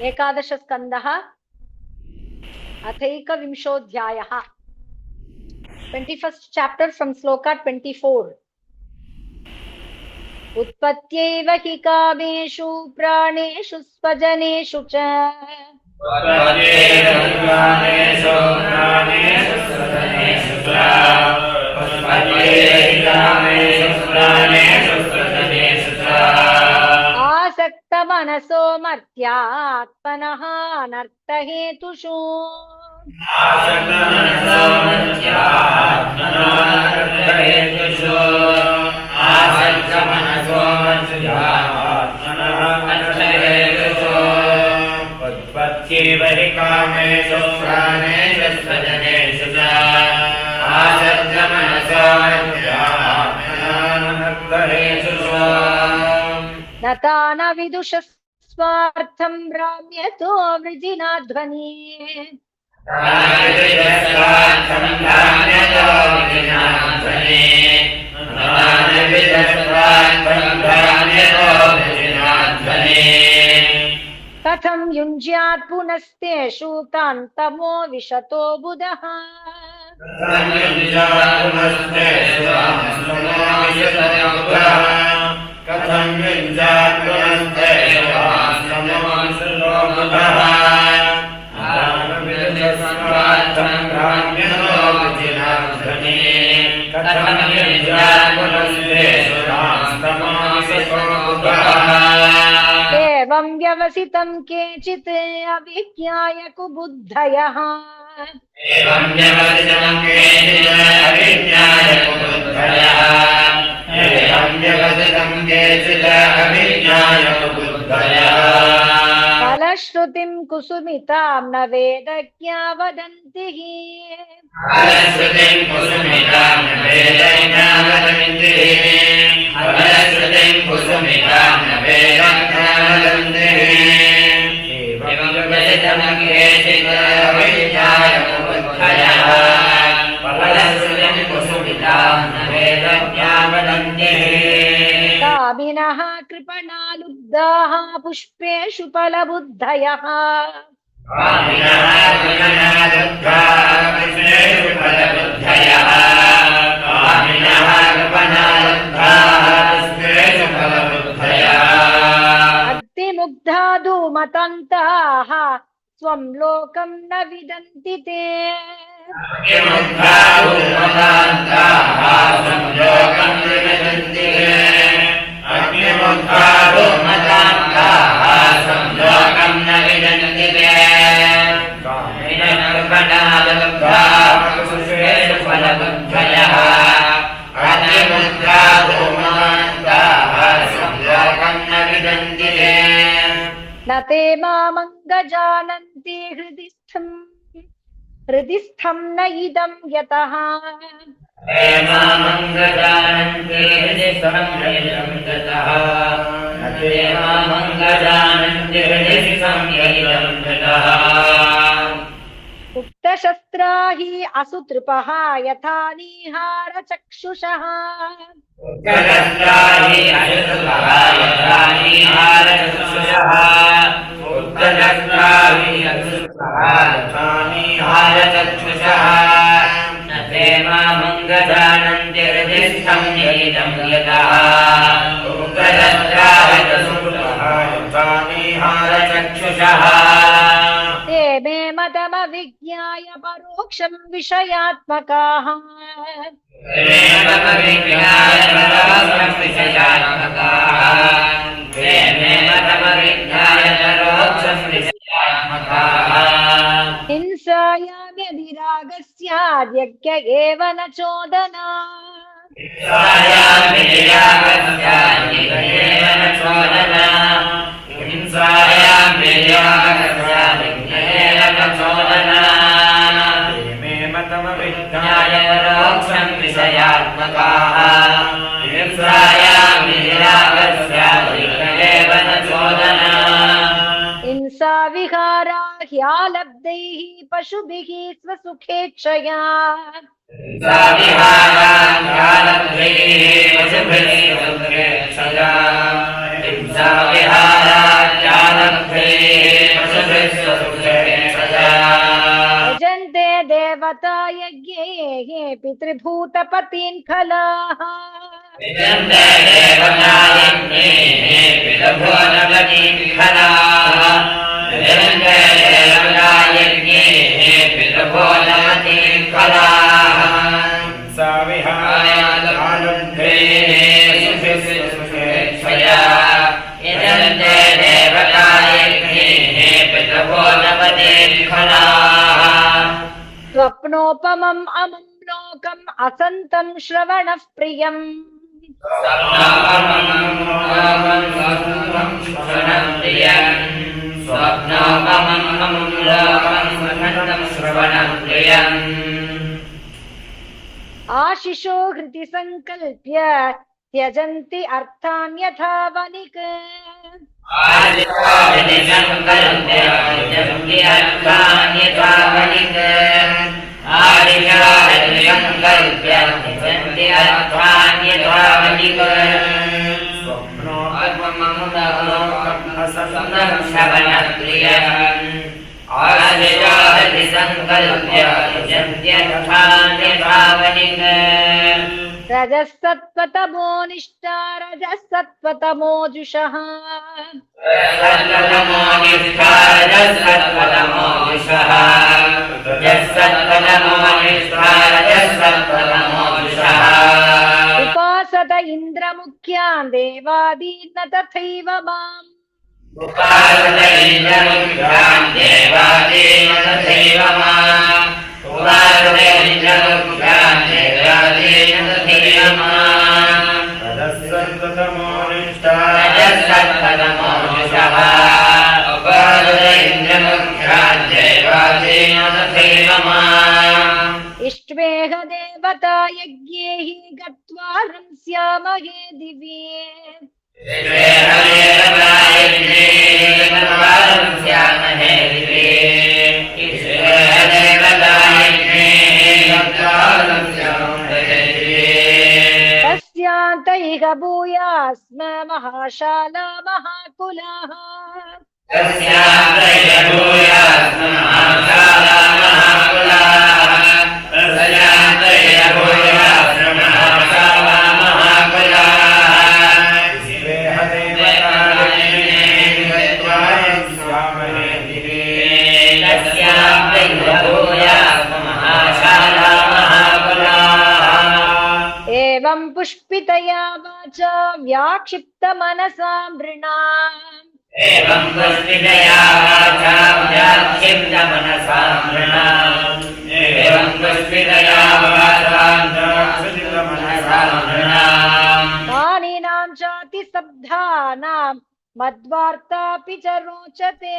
एकादश स्कंदः अथैकविंशोऽध्यायः 21st chapter from sloka 24. उत्पत्त्यैव हि कामेषु प्राणेषु स्वजनेषु च आसक्तमनसो मर्त्यात्मनः अनर्थहेतुषु उत्पत्त्यैव हि कामेषु प्राणेषु स्वजनेषु च आसक्तमनसो मर्त्यात्मनानर्थहेतुषु न तान विदुषः स्वार्थं राम्यतो वृजिनाध्वनि कथं युञ्ज्यात् पुनस्तेषु कान्तमो विशतो बुधः कथं युञ्जात् पुनस्तेषु कान्तमो विशतो बुधः एवं व्यवसितं केचित् अविज्ञाय कुबुद्धयः फलश्रुतिं कुसुमितां न वेदज्ञा वदन्ति कामिनः कृपणालुब्धाः पुष्पेषु फलबुद्धयः अतिमुग्धा धूमतन्ताः स्वं लोकं न विदन्ति ते न ते मामङ्गजानन्ति हृदि स्थं न इदं यतः उक्तशस्त्रा हि असुतृपः यथा निहारचक्षुषः ते मे मतमविज्ञाय परोक्षं विषयात्मकाः हिंसायां यदि रागस्याद्यज्ञ एव न चोदना हिंसा विहारा ह्यालब्धैः पशुभिः स्वसुखेच्छया हिंसा विहारा देवता यज्ञे पितृभूतपतीन् खलाः विदन्ते देवतायज्ञे पितृभूतपतीन् खलाः विदन्ते देवतायज्ञे पितृभूतपतीन् खलाः साविहायालुद्धे सुषया विदन्ते देवतायज्ञे पितृभूतपतीन् खलाः स्वप्नोपमम् अमुं लोकम् असन्तं श्रवणः प्रियम् आशिषो हृदि संकल्प्य त्यजन्ति अर्थान् यथा वनिक् रजस्तत्त्वतमो निष्ठा रजस्तत्त्वतमोजुषः उपासत इन्द्रमुख्यान् देवादीन् न तथैव माम् उपासत इन्द्रमुख्यान् देवादीन् न तथैव माम् उपासत इन्द्रमुख्यान् देवादीन् न तथैव माम् रजस्तत्त्वतमो निष्ठा रजस्तत्त्वतमोजुषः उपासत इन्द्रमुख्यान् देवादीन् न तथैव माम् इष्ट्वेह देवता यज्ञे हि गत्वा रंस्यामहे दिव्ये तस्यान्तैह भूयास्म महाशाला महाकुलाः एवं पुष्पितया वाचा व्याक्षिप्तमनसा नृणाम् एवं पुष्पितया वाचा व्याक्षिप्तमनसा नृणाम् एवं पुष्पितया वाचा व्याक्षिप्तमनसा नृणाम् मानिनां चाति शब्दानां मद्वार्तापि च रोचते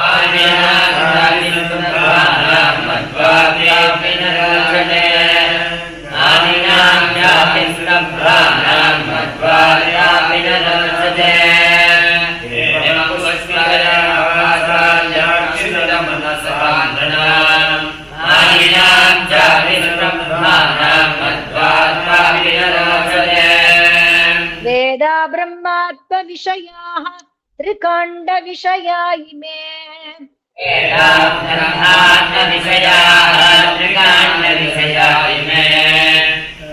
आनिनां चाति शब्दानां मद्वार्तापि न रोचते आनिनां चाति शब्दानां मद्वार्तापि न रोचते एवं पुष्पितया वाचा व्याक्षिप्तमनसा नृणाम् आनिनां चाति शब्दानां मद्वार्तापि न रोचते वेदा ब्रह्मात्मविषयाः त्रिकाण्डविषया इमे वेदा ब्रह्मात्मविषयाः त्रिकाण्डविषया इमे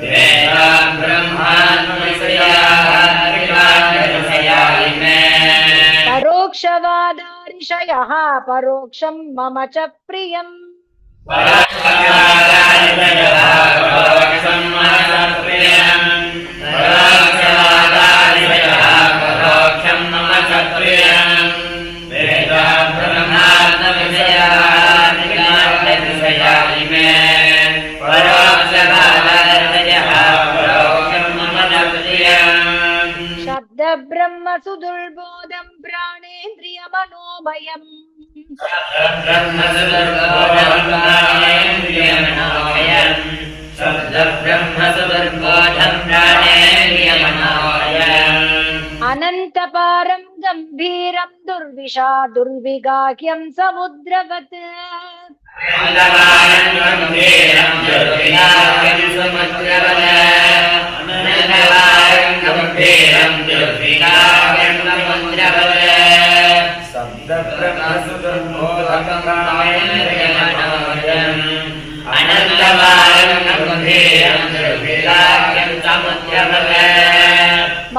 वेदा ब्रह्मात्मविषयाः त्रिकाण्डविषया इमे परोक्षवादा ऋषयः परोक्षं मम च प्रियम् परोक्षं मम च प्रियम् परोक्षं मम च प्रियम् वेदा ब्रह्मात्मविषयाः त्रिकाण्डविषया इमे परोक्षवादादयः परोक्षं मम च प्रियम् शब्द ब्रह्म सुदुर्बोधं प्राणेन्द्रियमनोमयम् अनन्तपारं गम्भीरं दुर्विशा दुर्विगाह्यं समुद्रवत्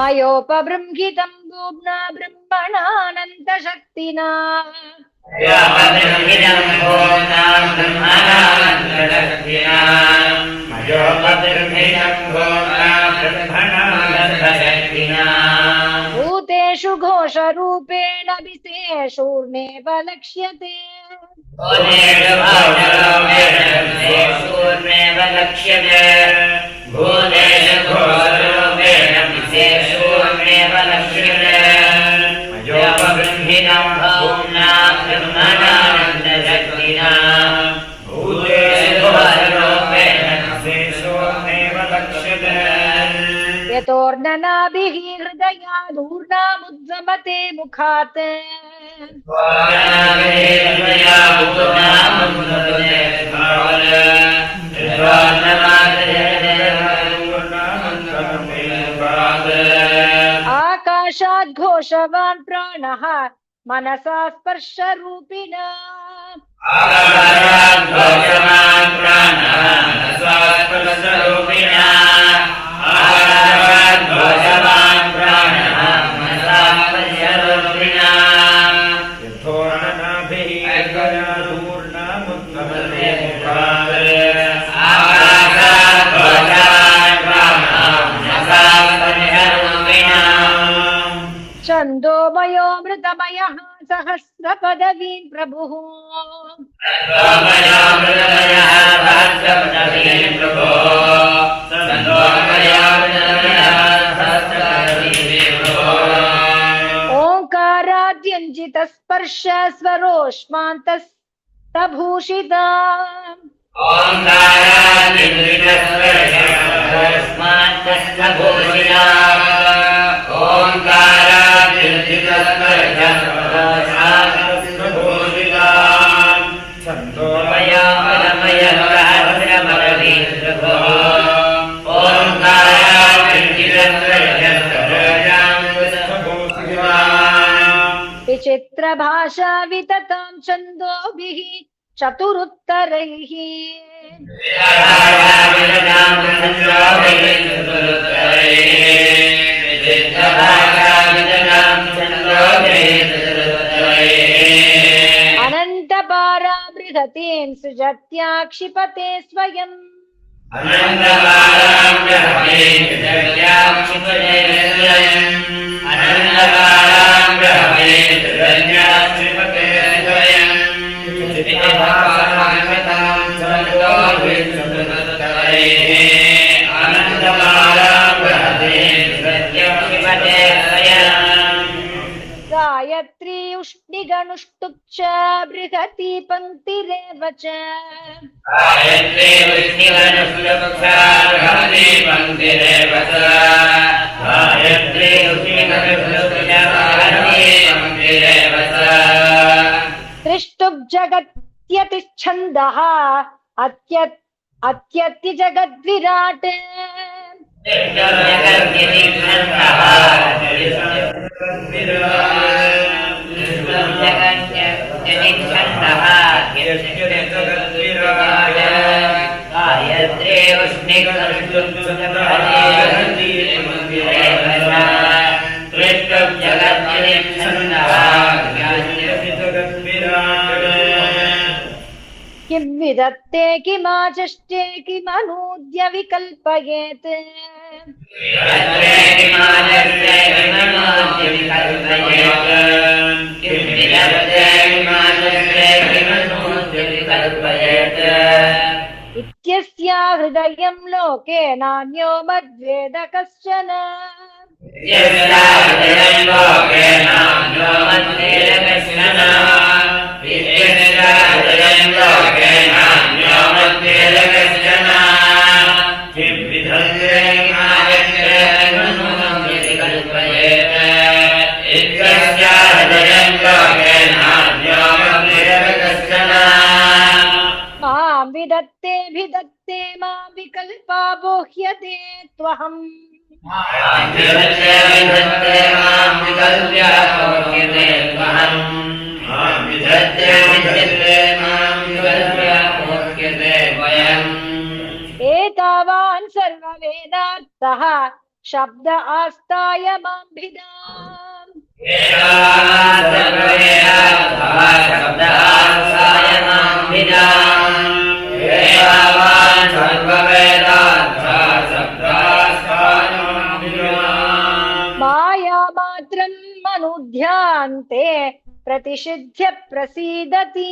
मयोपबृंहितं भूम्ना ब्रह्मणानन्तशक्तिना भूतेषु घोषरूपेण विशेषूर्णेव लक्ष्यते यतोर्ननाभिः हृदयादूर्णामुद्गमते मुखात् आकाशात् घोषवान् प्राणः मनसा स्पर्शरूपिणा छन्दोमयो मृतमयः सहस्रपदवीं प्रभुः ओङ्काराद्यञ्जितस्पर्श स्वरोष्मान्तस्तभूषिता विचित्रभाषा विततां छन्दोभिः चतुरुत्तरैः अनन्तपारा बृहतीं सृजत्या क्षिपते स्वयम् गायत्री उष्णिगणुष्टुप् बृहती पङ्क्तिरेव च त्रिष्टुप् जगत्यतिच्छन्दः अत्यति जगद्विराट् किं विदत्ते किमाचष्टे किमनूद्य विकल्पयेत् इत्यस्या हृदयं लोके नान्यो मद्वेद कश्चन मां विदत्ते भिदत्ते मां विकल्पा बोह्यते त्वहम् एतावान् सर्ववेदार्थः शब्द आस्ताय माम्भिदाम् मायामात्रम् मनुध्यान्ते प्रतिषिध्य प्रसीदति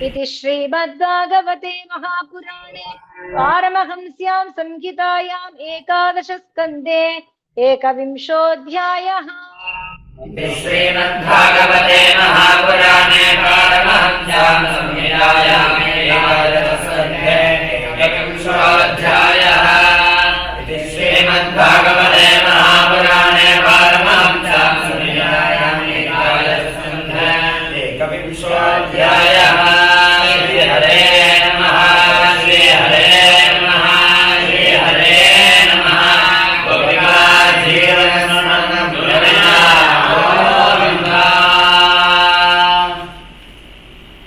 इति श्रीमद्भागवते महापुराणे पारमहंस्यां संहितायाम् 11 स्कन्धे 21ोऽध्यायः। श्रीमद्भागवते महापुराणे पारमहंस्यां संहितायाम् 11 स्कन्धे